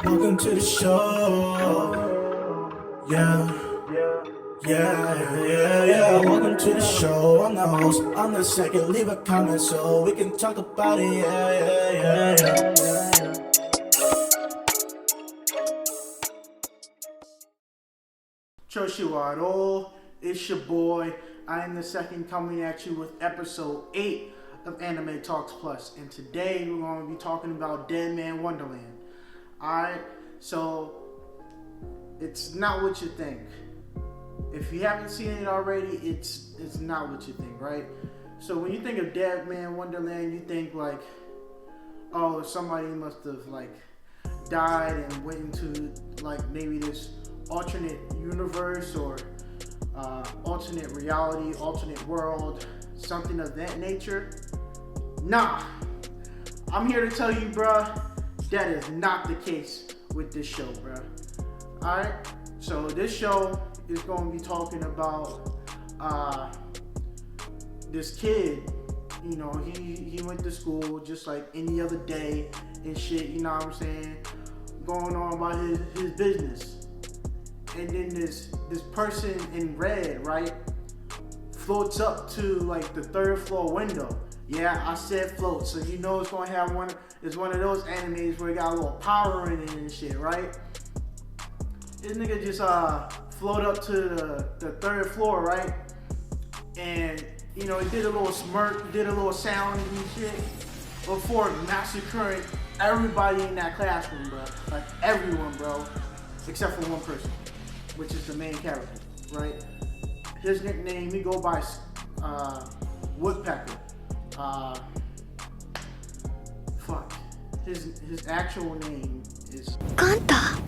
Welcome to the show. Yeah. Welcome to the show. I'm the host. I'm the second. Leave a comment so we can talk about it. Yeah. Choshiwaro, it's your boy. I am the second coming at you with episode 8 of Anime Talks Plus, and today we're going to be talking about Deadman Wonderland. Alright, so it's not what you think. If you haven't seen it already, it's not what you think, right? So when you think of Deadman Wonderland, you think like, oh, somebody must have like died and went into like maybe this alternate universe or alternate reality, alternate world, something of that nature. Nah, I'm here to tell you, bruh, that is not the case with this show, bruh. Alright, so this show is going to be talking about this kid. You know, he went to school just like any other day and shit, you know what I'm saying, going on about his business. And then this person in red, right, floats up to like the 3rd floor window. Yeah, I said float, so you know it's gonna have it's one of those animes where it got a little power in it and shit, right? This nigga just float up to the 3rd floor, right? And you know, he did a little smirk, did a little sound and shit before massacring everybody in that classroom, bro. Like everyone, bro, except for one person, which is the main character, right? His nickname, he go by Woodpecker. His actual name is Ganta.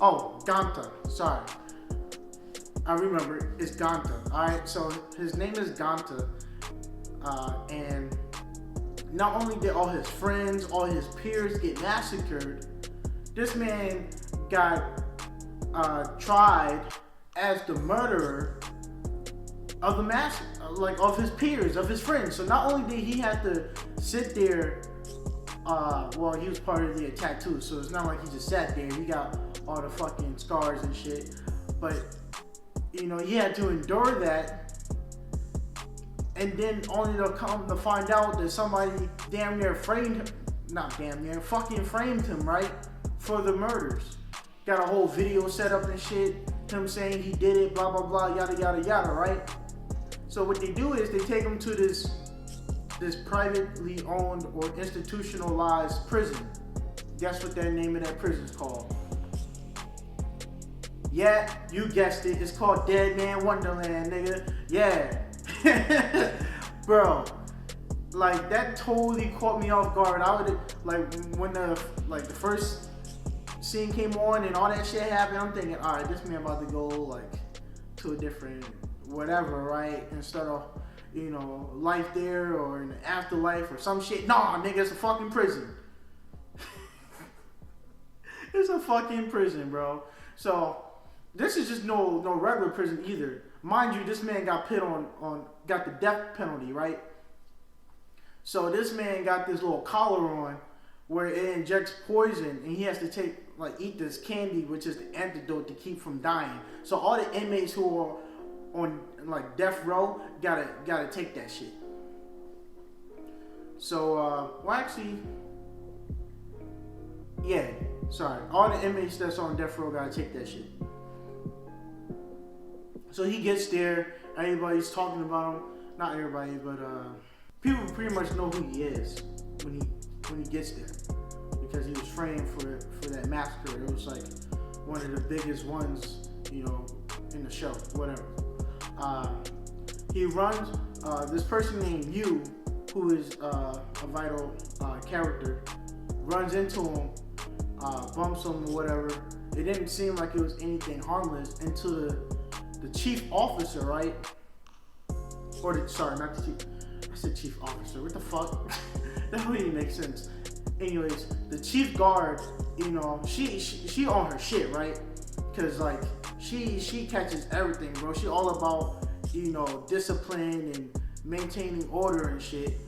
Oh, Ganta. Sorry. I remember. It's Ganta. Alright, so his name is Ganta. And not only did all his friends, all his peers get massacred, this man got tried as the murderer of the of his peers, of his friends. So not only did he have to sit there, well, he was part of the attack too, so it's not like he just sat there. He got all the fucking scars and shit. But, you know, he had to endure that. And then only to come to find out that somebody damn near framed him, fucking framed him, right? For the murders. Got a whole video set up and shit. Him saying he did it, blah, blah, blah, yada, yada, yada, right? So what they do is they take him to this privately owned or institutionalized prison. Guess what that name of that prison is called? Yeah, you guessed it. It's called Deadman Wonderland, nigga. Yeah. Bro, like that totally caught me off guard. I would like when the first scene came on and all that shit happened. I'm thinking, all right, this man about to go like to a different whatever, right? Instead of, you know, life there or in the afterlife or some shit. Nah, nigga, it's a fucking prison. It's a fucking prison, bro. So this is just no regular prison either. Mind you, this man got got the death penalty, right? So this man got this little collar on where it injects poison, and he has to eat this candy, which is the antidote to keep from dying. So all the inmates who are on like death row gotta take that shit. So all the inmates that's on death row gotta take that shit. So he gets there, everybody's talking about him. Not everybody, but people pretty much know who he is when he gets there, because he was framed for that massacre. It was like one of the biggest ones, you know, in the show, whatever. He runs, this person named Yu, who is a vital character, runs into him, bumps him or whatever. It didn't seem like it was anything harmless until the chief officer, right? Not the chief. I said chief officer. What the fuck? That really makes sense. anyways, the chief guard, you know, she on her shit, right? Cause like she catches everything, bro. She all about, you know, discipline and maintaining order and shit.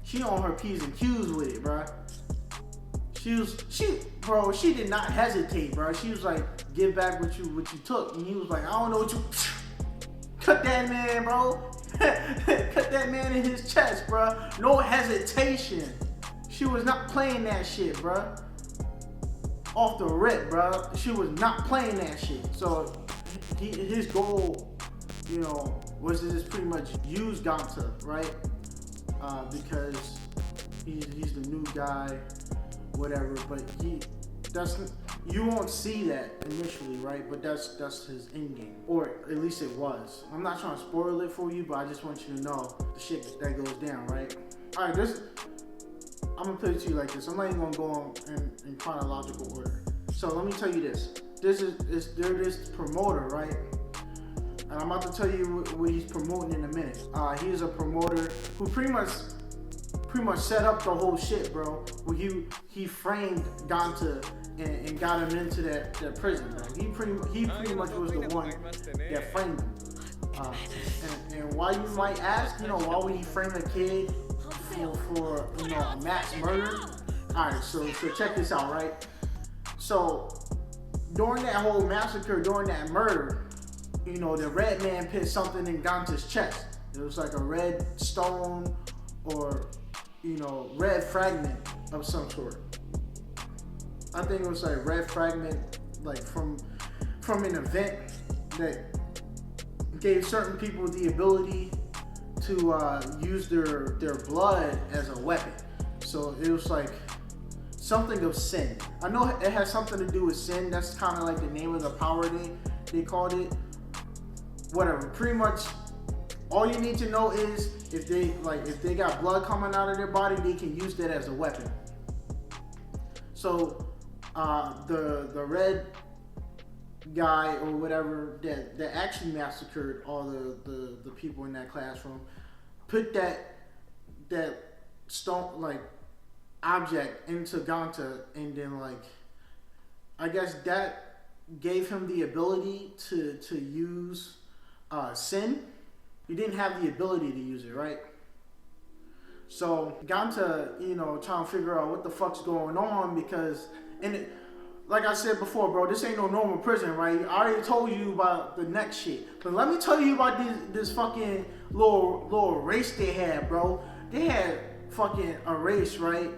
She on her P's and Q's with it, bro. She did not hesitate, bro. She was like, give back what you took. And he was like, I don't know what you cut that man, bro. Cut that man in his chest, bro. No hesitation. She was not playing that shit, bro. Off the rip, bro. She was not playing that shit. So his goal, you know, was to just pretty much use Ganta, right? Because he's the new guy, whatever. But you won't see that initially, right? But that's his end game, or at least it was. I'm not trying to spoil it for you, but I just want you to know the shit that goes down, right? All right, I'm gonna put it to you like this. I'm not even gonna go on in chronological order. So let me tell you this. There's this promoter, right? And I'm about to tell you what he's promoting in a minute. He's a promoter who pretty much set up the whole shit, bro. Where he framed Ganta and got him into that prison, bro. He pretty much was the one that framed him. And why, you might ask, you know, why would he frame a kid for you know, a mass murder? Alright, so check this out, right? So during that whole massacre, during that murder, you know, the red man put something in Ganta's chest. It was like a red stone or, you know, red fragment of some sort. I think it was like red fragment, like from an event that gave certain people the ability to use their blood as a weapon. So it was like something of sin. I know it has something to do with sin. That's kind of like the name of the power they called it. Whatever. Pretty much all you need to know is if they got blood coming out of their body, they can use that as a weapon. So the red guy or whatever that actually massacred all the people in that classroom put that stone like object into Ganta, and then like I guess that gave him the ability to use sin. He didn't have the ability to use it, right? So Ganta, you know, trying to figure out what the fuck's going on, because like I said before, bro, this ain't no normal prison, right? I already told you about the next shit. But let me tell you about this fucking little race they had, bro. They had fucking a race, right?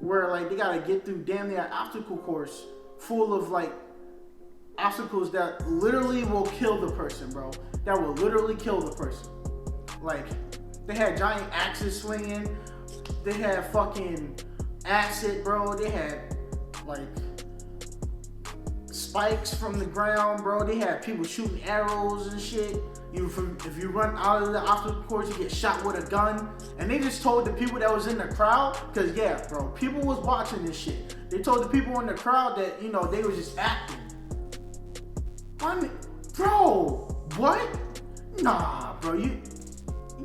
Where like they gotta get through damn near an obstacle course full of like obstacles that literally will kill the person, bro. That will literally kill the person. Like, they had giant axes swinging. They had fucking acid, bro. They had like spikes from the ground, bro. They had people shooting arrows and shit. If you run out of the obstacle course, you get shot with a gun. And they just told the people that was in the crowd, cause yeah, bro, people was watching this shit. They told the people in the crowd that, you know, they was just acting. I mean, bro, what? Nah, bro, you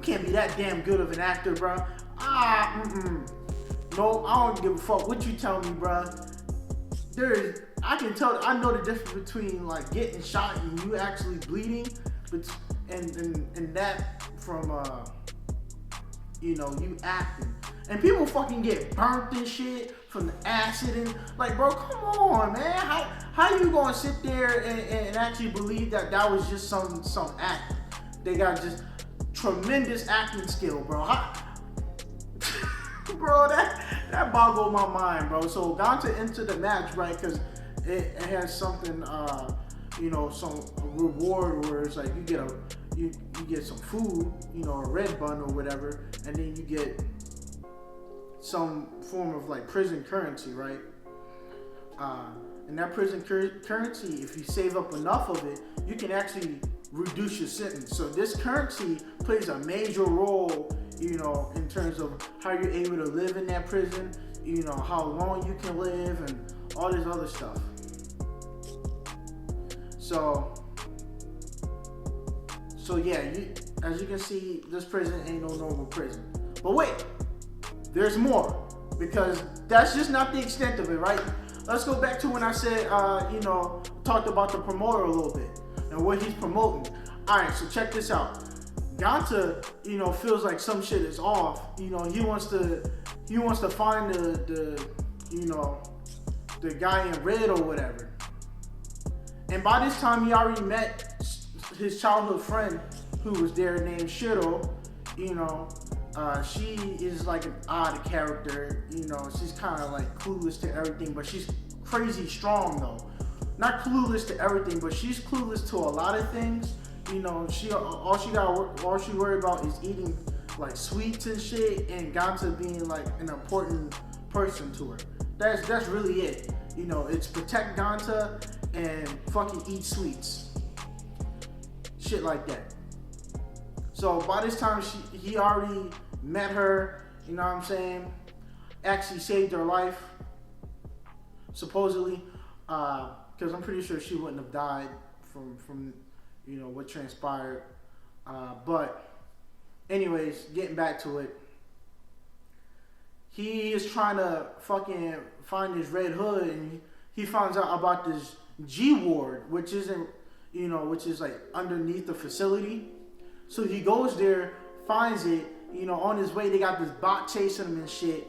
can't be that damn good of an actor, bro. No, I don't give a fuck what you tell me, bro. I know the difference between like getting shot and you actually bleeding, and that from you know, you acting. And people fucking get burnt and shit from the acid and like, bro, come on, man. How you gonna sit there and actually believe that was just some act? They got just tremendous acting skill, bro. Bro, that boggled my mind, bro. So Ganta into the match, right? Because it has something, you know, some reward where it's like you get some food, you know, a red bun or whatever, and then you get some form of like prison currency, right? And that prison currency, if you save up enough of it, you can actually reduce your sentence. So this currency plays a major role, you know, in terms of how you're able to live in that prison, you know, how long you can live and all this other stuff. So yeah, as you can see, this prison ain't no normal prison. But wait, there's more. because that's just not the extent of it, right? Let's go back to when I said, talked about the promoter a little bit and what he's promoting. All right, so check this out. Ganta, feels like some shit is off. He wants to find the guy in red or whatever. And by this time, he already met his childhood friend who was there named Shiro. She is like an odd character. She's kind of like clueless to everything, but she's crazy strong though. Not clueless to everything, but she's clueless to a lot of things. All she worried about is eating like sweets and shit, and Ganta being like an important person to her. That's really it. It's protect Ganta and fucking eat sweets. Shit like that. So by this time he already met her, actually saved her life, supposedly, because I'm pretty sure she wouldn't have died from what transpired. But anyways, getting back to it, he is trying to fucking find his Red Hood, and he finds out about this G ward, which is like underneath the facility. So he goes there, finds it. On his way, they got this bot chasing him and shit.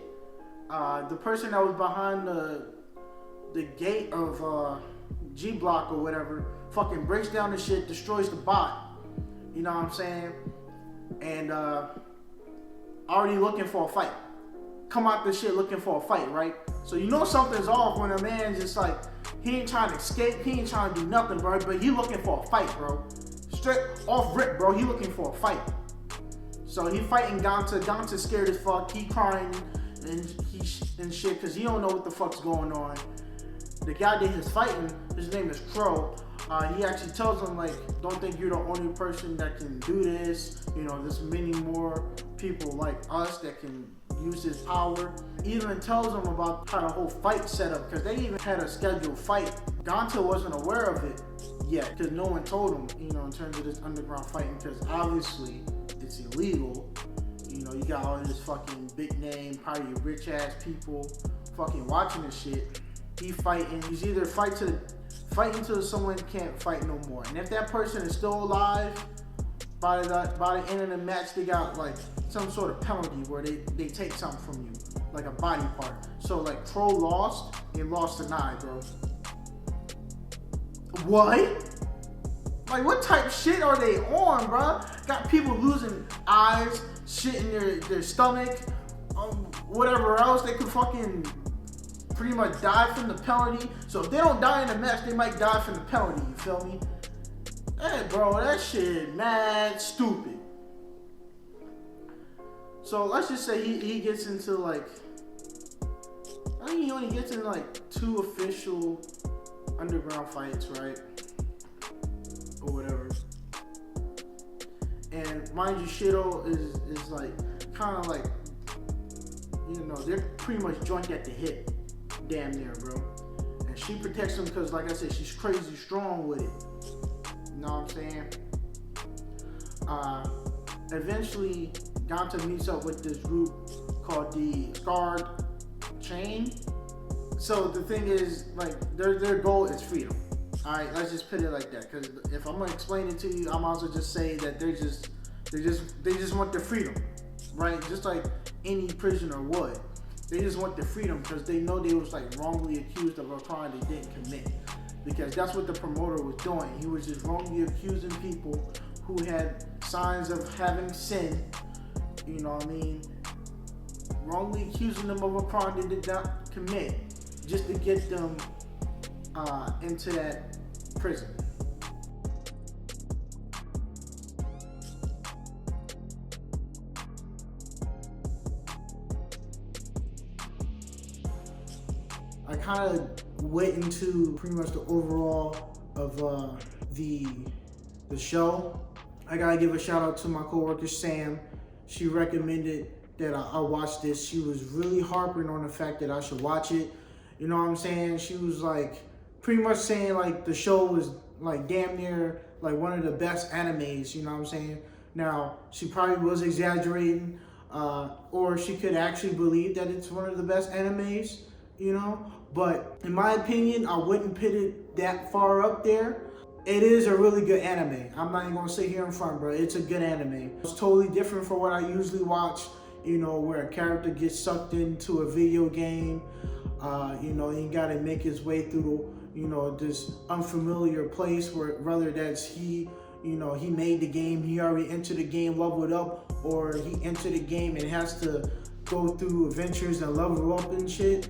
The person that was behind the gate of G Block or whatever fucking breaks down the shit, destroys the bot. You know what I'm saying? And already looking for a fight. Come out this shit looking for a fight, right? So something's off when a man just like, he ain't trying to escape, he ain't trying to do nothing, bro, but he looking for a fight, bro. Straight off rip, bro, he looking for a fight. So he fighting Ganta. Ganta's scared as fuck. He crying and shit because he don't know what the fuck's going on. The guy that he's fighting, his name is Crow. He actually tells him like, don't think you're the only person that can do this. There's many more people like us that can use his power. Even tells him about how the whole fight set up, because they even had a scheduled fight. Ganta wasn't aware of it yet because no one told him, in terms of this underground fighting, because obviously it's illegal. You got all this fucking big name, probably rich ass people fucking watching this shit. He fighting. He's either fight until someone can't fight no more. And if that person is still alive, by the end of the match, they got like some sort of penalty where they take something from you, like a body part. So like Crow lost and lost an eye, bro. What? Like, what type of shit are they on, bro? Got people losing eyes, shit in their stomach, whatever else. They could fucking pretty much die from the penalty. So if they don't die in the match, they might die from the penalty, you feel me? Hey, bro, that shit mad stupid. So let's just say he gets into like, I think he only gets in like 2 official underground fights, right? Or whatever. And mind you, Shiro is like kind of like, they're pretty much joint at the hip, damn near, bro. And she protects him because, like I said, she's crazy strong with it. You know what I'm saying? Eventually, Ganta meets up with this group called the Scarred Chain. So the thing is, like, their goal is freedom. All right, let's just put it like that. Because if I'm gonna explain it to you, I might as well just say that they just want their freedom, right? Just like any prisoner would. They just want their freedom because they know they was like wrongly accused of a crime they didn't commit. Because that's what the promoter was doing. He was just wrongly accusing people who had signs of having sin. You know what I mean? Wrongly accusing them of a crime they did not commit, just to get them into that prison. I kind of went into pretty much the overall of the show. I gotta give a shout out to my coworker Sam. She recommended that I watch this. She was really harping on the fact that I should watch it. You know what I'm saying? She was like pretty much saying like the show was like damn near like one of the best animes. You know what I'm saying? Now she probably was exaggerating. or she could actually believe that it's one of the best animes, you know. But in my opinion, I wouldn't put it that far up there. It is a really good anime. I'm not even gonna sit here in front, bro. It's a good anime. It's totally different from what I usually watch, you know, where a character gets sucked into a video game. You know, he gotta make his way through, you know, this unfamiliar place where whether that's he made the game, he already entered the game, leveled up, or he entered the game and has to go through adventures and level up and shit.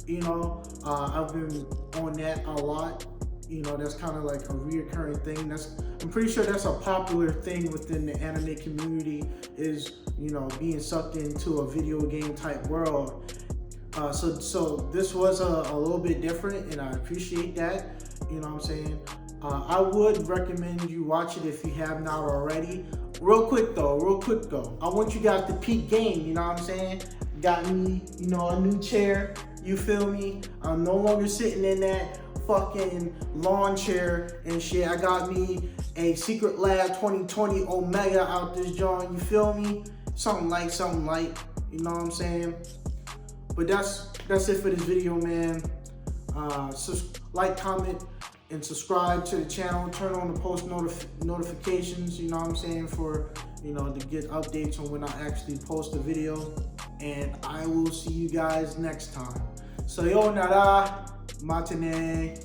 You know, I've been on that a lot. You know, that's kind of like a reoccurring thing. I'm pretty sure that's a popular thing within the anime community is, you know, being sucked into a video game type world. So this was a little bit different, and I appreciate that. You know what I'm saying? I would recommend you watch it if you have not already. Real quick though, I want you guys to peek game, you know what I'm saying? Got me, you know, a new chair, you feel me? I'm no longer sitting in that fucking lawn chair and shit. I got me a Secret Lab 2020 Omega out this joint, you feel me? Something light, you know what I'm saying? But that's it for this video, man. Like, comment, and subscribe to the channel. Turn on the post notifications, you know what I'm saying, for, you know, to get updates on when I actually post a video. And I will see you guys next time. Sayonara, matane.